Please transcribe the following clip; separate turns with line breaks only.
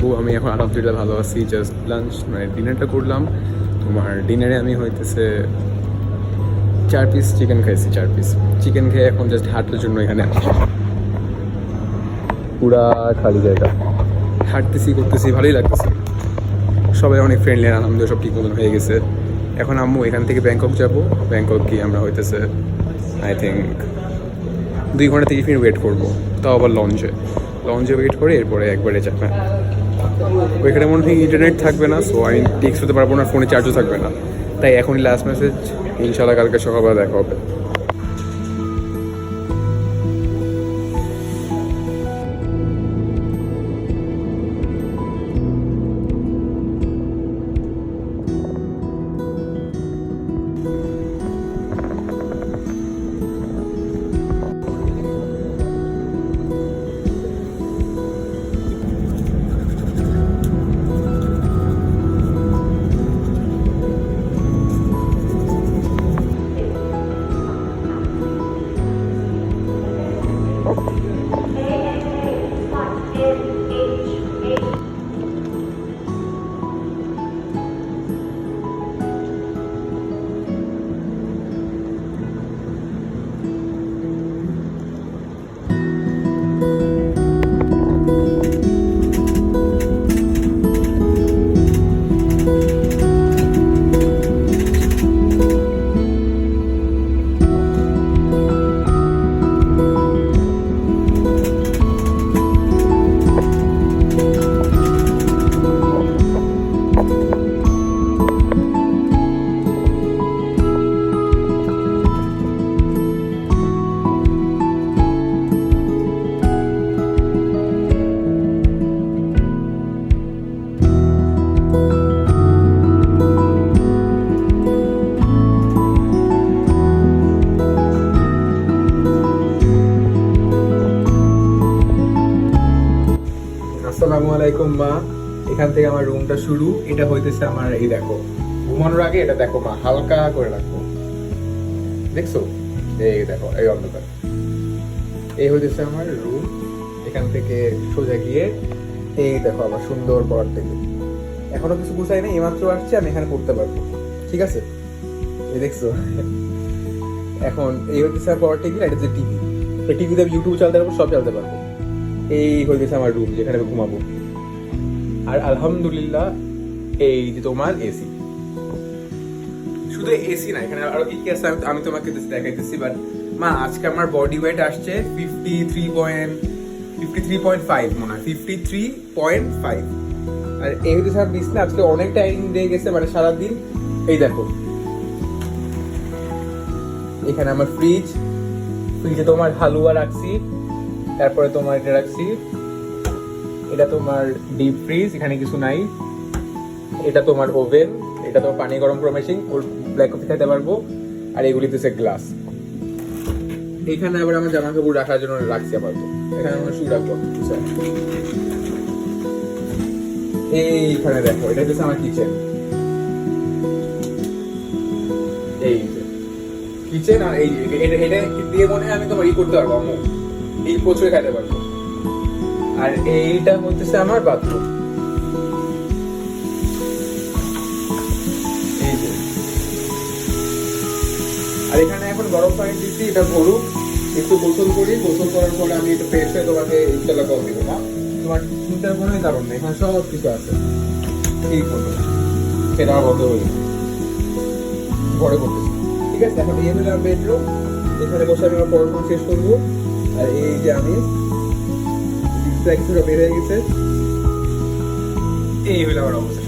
আপু আমি এখন আলহামদুলিল্লাহ ভালো আছি। জাস্ট লাঞ্চ মানে ডিনারটা করলাম। তোমার ডিনারে আমি হইতেছে 4 পিস চিকেন খাইছি। 4 পিস চিকেন খেয়ে এখন জাস্ট হাঁটার জন্য এখানে আসছি। পুরা খালি জায়গা, হাঁটতেছি করতেছি, ভালোই লাগতেছে। সবাই অনেক ফ্রেন্ডলি, আলহামদুলিল্লাহ সব ঠিক মতন হয়ে গেছে। এখন আম্মু এখান থেকে ব্যাংকক যাব। ব্যাংকক গিয়ে আমরা হইতেছে আই থিঙ্ক 2 ঘন্টা 30 মিনিট ওয়েট করবো, তাও আবার লঞ্চে ওয়েট করে এরপরে একবারে যাবে। ওইখানে মনে হয় ইন্টারনেট থাকবে না, সো আমি টেক্সট করতে পারবো না, ফোনে চার্জও থাকবে না। তাই এখনই লাস্ট মেসেজ, ইনশাল্লাহ কালকে সকালবেলা দেখা হবে। আসসালামু আলাইকুম মা। এখান থেকে আমার রুমটা শুরু। এটা হইতেছে আমার, এই দেখো ঘুমানোর আগে এটা দেখো মা, হালকা করে রাখবো, দেখছো? এই দেখো এই অন্ধকার, এই হইতেছে আমার রুম। এখান থেকে সোজা গিয়ে এই দেখো আমার সুন্দর পড়ার টেবিল। এখনো কিছু গুছাই না, এইমাত্র আসছে, আমি এখানে পড়তে পারবো, ঠিক আছে? এই দেখছো, এখন এই হইতেছে আমার পড়ার টেবিল। এটা হচ্ছে টিভি, এই টিভিতে আমি ইউটিউব চালাতে পারবো, সব চালাতে পারবো। এই হইতেছে আমার রুম, যেখানে আমি ঘুমাবো। আর আলহামদুলিল্লাহ এই যে তোমার এসি, শুধু এসি না, এখানে আরো কি কি আছে আমি তোমাকে দেখাইতেছি। বাট মা আজকে আমার বডি ওয়েট আসছে 53.5 মনে হয়, 53.5। আর এই হইতেছে আমার বিছনা। আজকে অনেক টাইম দিয়ে গেছে, মানে সারাদিন। এই দেখো এখানে আমার ফ্রিজে তোমার হালুয়া রাখছি, তারপরে তোমার এটা রাখছি, এটা তোমার ডিপ ফ্রিজ, এখানে কিছু নাই। এটা তোমার ওভেন, এটা তোমার পানি গরম করা মেশিন, ব্ল্যাক কফি খেতে পারবো। আর এগুলি হচ্ছে গ্লাস। এখানে আবার আমার জামা কাপড় রাখার জন্য রাখছি আপাতত। এখানে আমরা শু রাখবো। এইখানে দেখো, এটা হচ্ছে আমার কিচেন। এই কিচেন, আর এই এটা দিয়ে মনে হয় আমি তোমার করতে পারবো, আমি এই প্রচুর খাইতে পারবো। আর এইটা হচ্ছে আমার বাথরুম। এই যে, আর এখানে এখন গরম পানি দিচ্ছি, এটা ভরুক, একটু গোসল করি। গোসল করার পরে আমি একটু ফ্রেশ হয়ে তোমাকে ইনশাল্লাহ কল দিব। না তোমার চিন্তার কোনো কারণ নেই, এখানে সব কিছু আছে। ঠিক হলো, সেটা আমার বন্ধ হয়ে ঘরে করতেছি, ঠিক আছে? এখন এই হলো আমার বেডরুম, এখানে বসে আমি আমার পড়াশোনা শেষ করবো। আর এই যে আমি কিছুটা বের হয়ে গেছে, এই হইলো আমার অবস্থা।